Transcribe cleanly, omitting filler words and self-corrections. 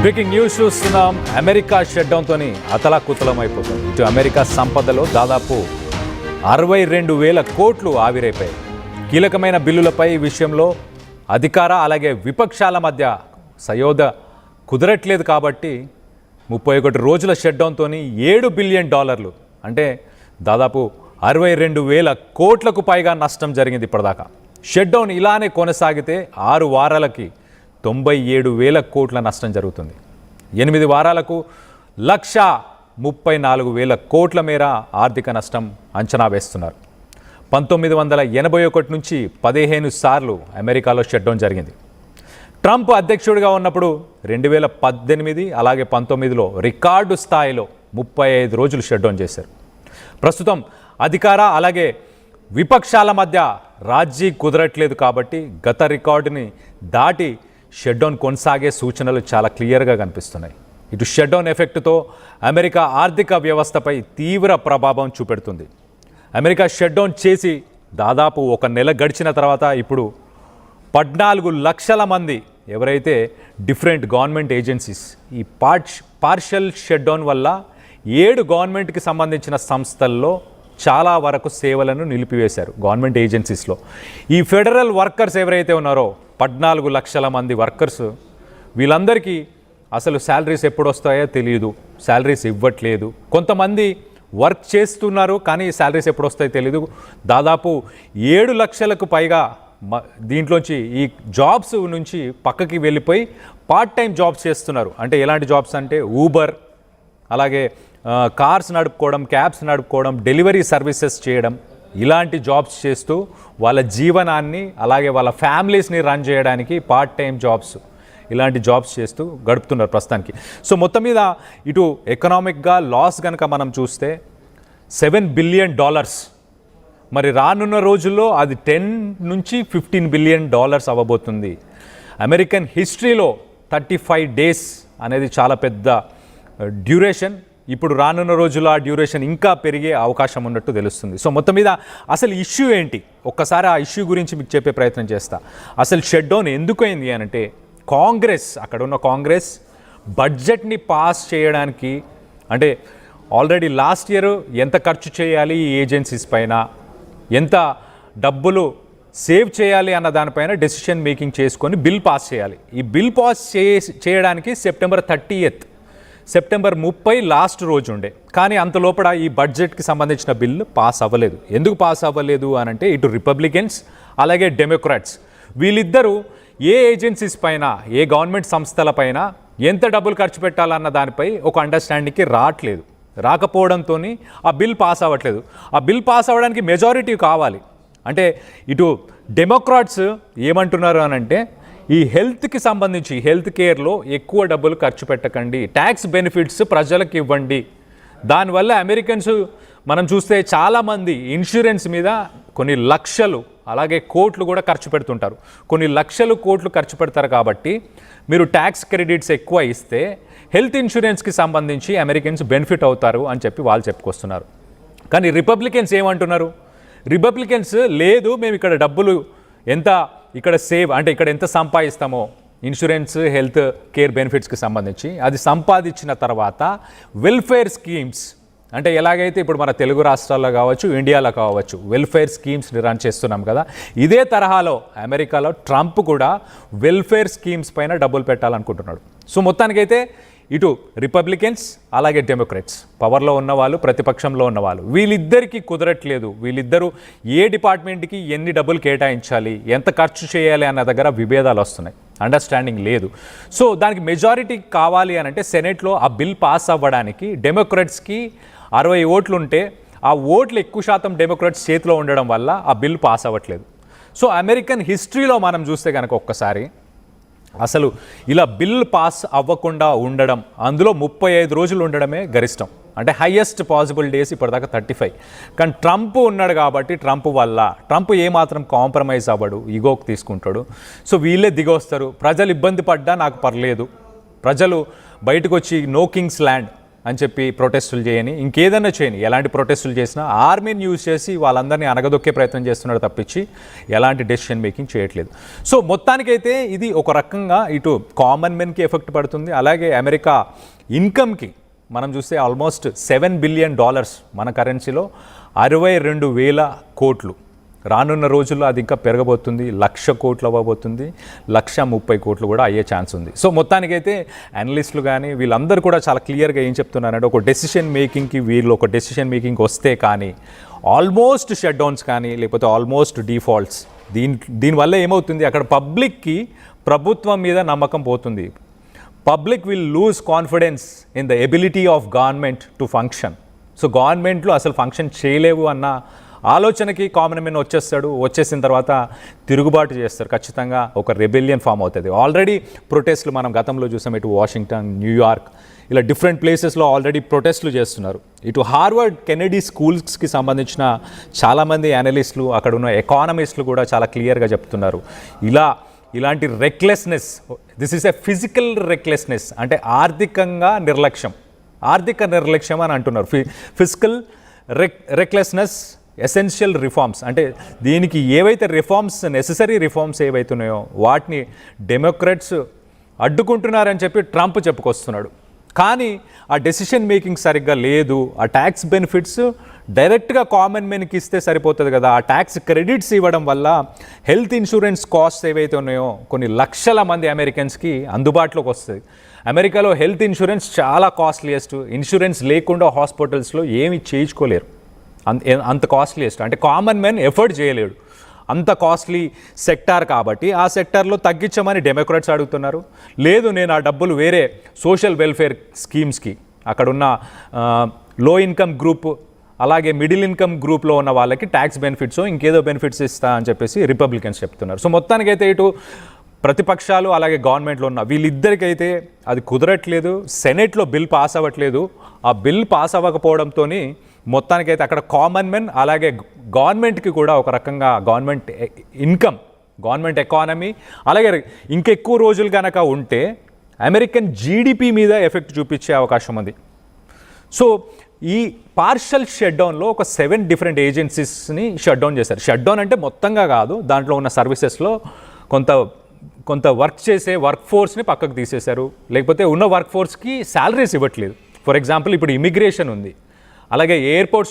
Breaking news చూస్తున్నాం. America షట్డౌన్తో అతలాకుతలం అయిపోతుంది. ఇటు అమెరికా సంపదలో దాదాపు 62,000 కోట్లు ఆవిరైపోయాయి. కీలకమైన బిల్లులపై ఈ విషయంలో అధికార అలాగే విపక్షాల మధ్య సయోధ కుదరట్లేదు కాబట్టి 31 రోజుల షట్డౌన్తో $7 బిలియన్ అంటే దాదాపు 62,000 కోట్లకు పైగా నష్టం జరిగింది ఇప్పటిదాకా. షట్డౌన్ ఇలానే కొనసాగితే 6 వారాలకి 97,000 కోట్ల నష్టం జరుగుతుంది. 8 వారాలకు 134,000 కోట్ల మేర ఆర్థిక నష్టం అంచనా వేస్తున్నారు. 1981 నుంచి 15 సార్లు అమెరికాలో షట్డౌన్ జరిగింది. ట్రంప్ అధ్యక్షుడిగా ఉన్నప్పుడు 2018 అలాగే 19లో రికార్డు స్థాయిలో 35 రోజులు షట్డౌన్ చేశారు. ప్రస్తుతం అధికార అలాగే విపక్షాల మధ్య రాజీ కుదరట్లేదు కాబట్టి గత రికార్డుని దాటి షట్డౌన్ కొనసాగే సూచనలు చాలా క్లియర్గా కనిపిస్తున్నాయి. ఇటు షట్డౌన్ ఎఫెక్ట్తో అమెరికా ఆర్థిక వ్యవస్థపై తీవ్ర ప్రభావం చూపెడుతుంది. అమెరికా షట్డౌన్ చేసి దాదాపు 1 నెల గడిచిన తర్వాత ఇప్పుడు 14 లక్షల మంది ఎవరైతే డిఫరెంట్ గవర్నమెంట్ ఏజెన్సీస్ ఈ పార్షల్ షట్డౌన్ వల్ల 7 గవర్నమెంట్కి సంబంధించిన సంస్థల్లో చాలా వరకు సేవలను నిలిపివేశారు. గవర్నమెంట్ ఏజెన్సీస్లో ఈ ఫెడరల్ వర్కర్స్ ఎవరైతే ఉన్నారో 14 లక్షల మంది వర్కర్స్, వీళ్ళందరికీ అసలు శాలరీస్ ఎప్పుడు వస్తాయో తెలియదు, శాలరీస్ ఇవ్వట్లేదు. కొంతమంది వర్క్ చేస్తున్నారు కానీ శాలరీస్ ఎప్పుడు వస్తాయో తెలియదు. దాదాపు 7 లక్షలకు పైగా దీంట్లోంచి ఈ జాబ్స్ నుంచి పక్కకి వెళ్ళిపోయి పార్ట్ టైం జాబ్స్ చేస్తున్నారు. అంటే ఎలాంటి జాబ్స్ అంటే ఊబర్, అలాగే కార్స్ నడుపుకోవడం, క్యాబ్స్ నడుపుకోవడం, డెలివరీ సర్వీసెస్ చేయడం, ఇలాంటి జాబ్స్ చేస్తూ వాళ్ళ జీవనాన్ని అలాగే వాళ్ళ ఫ్యామిలీస్ని రన్ చేయడానికి పార్ట్ టైం జాబ్స్, ఇలాంటి జాబ్స్ చేస్తూ గడుపుతున్నారు ప్రస్తుతానికి. సో మొత్తం మీద ఇటు ఎకనామిక్గా లాస్ కనుక మనం చూస్తే $7 బిలియన్, మరి రానున్న రోజుల్లో అది 10 నుంచి $15 బిలియన్ అవ్వబోతుంది. అమెరికన్ హిస్టరీలో 35 డేస్ అనేది చాలా పెద్ద డ్యూరేషన్. ఇప్పుడు రానున్న రోజుల్లో ఆ డ్యూరేషన్ ఇంకా పెరిగే అవకాశం ఉన్నట్టు తెలుస్తుంది. సో మొత్తం మీద అసలు ఇష్యూ ఏంటి, ఒక్కసారి ఆ ఇష్యూ గురించి మీకు చెప్పే ప్రయత్నం చేస్తా. అసలు షట్డౌన్ ఎందుకు అయింది అంటే కాంగ్రెస్, అక్కడ ఉన్న కాంగ్రెస్ బడ్జెట్ని పాస్ చేయడానికి, అంటే ఆల్రెడీ లాస్ట్ ఇయర్ ఎంత ఖర్చు చేయాలి ఈ ఏజెన్సీస్ పైన, ఎంత డబ్బులు సేవ్ చేయాలి అన్న దానిపైన డెసిషన్ మేకింగ్ చేసుకొని బిల్ పాస్ చేయాలి. ఈ బిల్ పాస్ చేయడానికి సెప్టెంబర్ 30 లాస్ట్ రోజు ఉండే. కానీ అంత లోపల ఈ బడ్జెట్కి సంబంధించిన బిల్లు పాస్ అవ్వలేదు. ఎందుకు పాస్ అవ్వలేదు అంటే ఇటు రిపబ్లికన్స్ అలాగే డెమోక్రాట్స్ వీళ్ళిద్దరూ ఏ ఏజెన్సీస్ పైన, ఏ గవర్నమెంట్ సంస్థల పైన ఎంత డబ్బులు ఖర్చు పెట్టాలన్న దానిపై ఒక అండర్స్టాండింగ్కి రాకపోవడంతో ఆ బిల్ పాస్ అవ్వట్లేదు. ఆ బిల్ పాస్ అవ్వడానికి మెజారిటీ కావాలి. అంటే ఇటు డెమోక్రాట్స్ ఏమంటున్నారు అంటే ఈ హెల్త్కి సంబంధించి హెల్త్ కేర్లో ఎక్కువ డబ్బులు ఖర్చు పెట్టకండి, ట్యాక్స్ బెనిఫిట్స్ ప్రజలకు ఇవ్వండి. దానివల్ల అమెరికన్స్ మనం చూస్తే చాలామంది ఇన్సూరెన్స్ మీద కొన్ని లక్షలు అలాగే కోట్లు కూడా ఖర్చు పెడుతుంటారు. కొన్ని లక్షలు కోట్లు ఖర్చు పెడతారు కాబట్టి మీరు ట్యాక్స్ క్రెడిట్స్ ఎక్కువ ఇస్తే హెల్త్ ఇన్సూరెన్స్కి సంబంధించి అమెరికన్స్ బెనిఫిట్ అవుతారు అని చెప్పి వాళ్ళు చెప్పుకొస్తున్నారు. కానీ రిపబ్లికన్స్ ఏమంటున్నారు, రిపబ్లికన్స్ లేదు, మేము ఇక్కడ డబ్బులు ఎంత ఇక్కడ సేవ్ అంటే ఇక్కడ ఎంత సంపాదిస్తామో ఇన్సూరెన్స్ హెల్త్ కేర్ బెనిఫిట్స్కి సంబంధించి అది సంపాదించిన తర్వాత వెల్ఫేర్ స్కీమ్స్, అంటే ఎలాగైతే ఇప్పుడు మన తెలుగు రాష్ట్రాల్లో కావచ్చు, ఇండియాలో కావచ్చు వెల్ఫేర్ స్కీమ్స్ని రన్ చేస్తున్నాం కదా, ఇదే తరహాలో అమెరికాలో ట్రంప్ కూడా వెల్ఫేర్ స్కీమ్స్ పైన డబ్బులు పెట్టాలనుకుంటున్నాడు. సో మొత్తానికైతే ఇటు రిపబ్లికన్స్ అలాగే డెమోక్రాట్స్, పవర్లో ఉన్నవాళ్ళు ప్రతిపక్షంలో ఉన్నవాళ్ళు, వీళ్ళిద్దరికీ కుదరట్లేదు. వీళ్ళిద్దరూ ఏ డిపార్ట్మెంట్కి ఎన్ని డబ్బులు కేటాయించాలి, ఎంత ఖర్చు చేయాలి అన్న దగ్గర విభేదాలు వస్తున్నాయి, అండర్స్టాండింగ్ లేదు. సో దానికి మెజారిటీ కావాలి అని అంటే సెనెట్లో ఆ బిల్ పాస్ అవ్వడానికి డెమోక్రాట్స్కి 60 ఓట్లు ఉంటే ఆ ఓట్లు ఎక్కువ శాతం డెమోక్రాట్స్ చేతిలో ఉండడం వల్ల ఆ బిల్ పాస్ అవ్వట్లేదు. సో అమెరికన్ హిస్టరీలో మనం చూస్తే కనుక ఒక్కసారి అసలు ఇలా బిల్ పాస్ అవ్వకుండా ఉండడం, అందులో 35 రోజులు ఉండడమే గరిష్టం. అంటే హైయెస్ట్ పాసిబుల్ డేస్ ఇప్పటిదాకా 35. కానీ ట్రంప్ ఉన్నాడు కాబట్టి ట్రంప్ ఏమాత్రం కాంప్రమైజ్ అవ్వడు, ఈగోకి తీసుకుంటాడు. సో వీళ్ళే దిగొస్తారు. ప్రజలు ఇబ్బంది పడ్డా నాకు పర్లేదు, ప్రజలు బయటకు వచ్చి నో కింగ్స్ ల్యాండ్, అని చెప్పి ప్రొటెస్టులు చేయని, ఇంకేదన్నా చేయని, ఎలాంటి ప్రొటెస్టులు చేసినా ఆర్మీని యూజ్ చేసి వాళ్ళందరినీ అనగదొక్కే ప్రయత్నం చేస్తున్నాడు తప్పించి ఎలాంటి డెసిషన్ మేకింగ్ చేయట్లేదు. సో మొత్తానికైతే ఇది ఒక రకంగా ఇటు కామన్ మెన్కి ఎఫెక్ట్ పడుతుంది, అలాగే అమెరికా ఇన్కమ్కి మనం చూస్తే ఆల్మోస్ట్ $7 బిలియన్ మన కరెన్సీలో 62,000 కోట్లు. రానున్న రోజుల్లో అది ఇంకా పెరగబోతుంది, 1,00,000 కోట్లు అవ్వబోతుంది, 1,30,000 కోట్లు కూడా అయ్యే ఛాన్స్ ఉంది. సో మొత్తానికైతే అనలిస్టులు కానీ వీళ్ళందరూ కూడా చాలా క్లియర్గా ఏం చెప్తున్నారంటే ఒక డెసిషన్ మేకింగ్కి వీళ్ళు ఒక డెసిషన్ మేకింగ్ వస్తే కానీ ఆల్మోస్ట్ షట్ డౌన్స్ కానీ లేకపోతే ఆల్మోస్ట్ డిఫాల్ట్స్ దీనివల్ల ఏమవుతుంది, అక్కడ పబ్లిక్కి ప్రభుత్వం మీద నమ్మకం పోతుంది. Public will lose confidence in the ability of government to function. So గవర్నమెంట్లో అసలు ఫంక్షన్ చేయలేవు అన్న ఆలోచనకి కామన్ మెన్ వచ్చేసిన తర్వాత తిరుగుబాటు చేస్తారు, ఖచ్చితంగా ఒక రెబెలియన్ ఫామ్ అవుతుంది. ఆల్రెడీ ప్రొటెస్ట్లు మనం గతంలో చూసాం, ఇటు వాషింగ్టన్, న్యూయార్క్, ఇలా డిఫరెంట్ ప్లేసెస్లో ఆల్రెడీ ప్రొటెస్ట్లు చేస్తున్నారు. ఇటు హార్వర్డ్ కెనడీ స్కూల్స్కి సంబంధించిన చాలామంది అనలిస్టులు, అక్కడ ఉన్న ఎకానమిస్టులు కూడా చాలా క్లియర్గా చెప్తున్నారు, ఇలాంటి recklessness, this is a physical recklessness, అంటే ఆర్థిక నిర్లక్ష్యం అని అంటున్నారు. ఫిజికల్ రెక్లెస్నెస్, ఎసెన్షియల్ రిఫార్మ్స్, అంటే దీనికి ఏవైతే నెసెసరీ రిఫార్మ్స్ ఏవైతున్నాయో వాటిని డెమోక్రాట్స్ అడ్డుకుంటున్నారని చెప్పి ట్రంప్ చెప్పుకొస్తున్నాడు. కానీ ఆ డెసిషన్ మేకింగ్ సరిగ్గా లేదు. ఆ ట్యాక్స్ బెనిఫిట్స్ డైరెక్ట్గా కామన్ మెన్కి ఇస్తే సరిపోతుంది కదా, ఆ ట్యాక్స్ క్రెడిట్స్ ఇవ్వడం వల్ల హెల్త్ ఇన్సూరెన్స్ కాస్ట్ ఏవైతే ఉన్నాయో కొన్ని లక్షల మంది అమెరికన్స్కి అందుబాటులోకి వస్తుంది. అమెరికాలో హెల్త్ ఇన్సూరెన్స్ చాలా కాస్ట్లీయెస్ట్, ఇన్సూరెన్స్ లేకుండా హాస్పిటల్స్లో ఏమి చేయించుకోలేరు, అంత కాస్ట్లీయెస్ట్, అంటే కామన్ మెన్ ఎఫర్ట్ చేయలేడు, అంత కాస్ట్లీ సెక్టార్. కాబట్టి ఆ సెక్టార్లో తగ్గించమని డెమోక్రాట్స్ అడుగుతున్నారు. లేదు, నేను ఆ డబ్బులు వేరే సోషల్ వెల్ఫేర్ స్కీమ్స్కి, అక్కడున్న లో ఇన్కమ్ గ్రూప్ అలాగే మిడిల్ ఇన్కమ్ గ్రూప్లో ఉన్న వాళ్ళకి ట్యాక్స్ బెనిఫిట్స్ ఇంకేదో బెనిఫిట్స్ ఇస్తా అని చెప్పేసి రిపబ్లికన్స్ చెప్తున్నారు. సో మొత్తానికైతే ఇటు ప్రతిపక్షాలు అలాగే గవర్నమెంట్లో ఉన్న వీళ్ళిద్దరికైతే అది కుదరట్లేదు. సెనెట్లో బిల్ పాస్ అవ్వట్లేదు. ఆ బిల్ పాస్ అవ్వకపోవడంతో మొత్తానికైతే అక్కడ కామన్ మెన్ అలాగే గవర్నమెంట్కి కూడా ఒక రకంగా గవర్నమెంట్ ఇన్కమ్, గవర్నమెంట్ ఎకానమీ, అలాగే ఇంకెక్కువ రోజులు కనుక ఉంటే అమెరికన్ జీడిపి మీద ఎఫెక్ట్ చూపించే అవకాశం ఉంది. సో ఈ పార్షల్ షట్డౌన్లో ఒక 7 డిఫరెంట్ ఏజెన్సీస్ని షట్డౌన్ చేశారు. షట్డౌన్ అంటే మొత్తంగా కాదు, దాంట్లో ఉన్న సర్వీసెస్లో కొంత వర్క్ చేసే వర్క్ ఫోర్స్ని పక్కకు తీసేశారు, లేకపోతే ఉన్న వర్క్ ఫోర్స్కి శాలరీస్ ఇవ్వట్లేదు. ఫర్ ఎగ్జాంపుల్ ఇప్పుడు ఇమిగ్రేషన్ ఉంది, అలాగే ఎయిర్పోర్ట్స్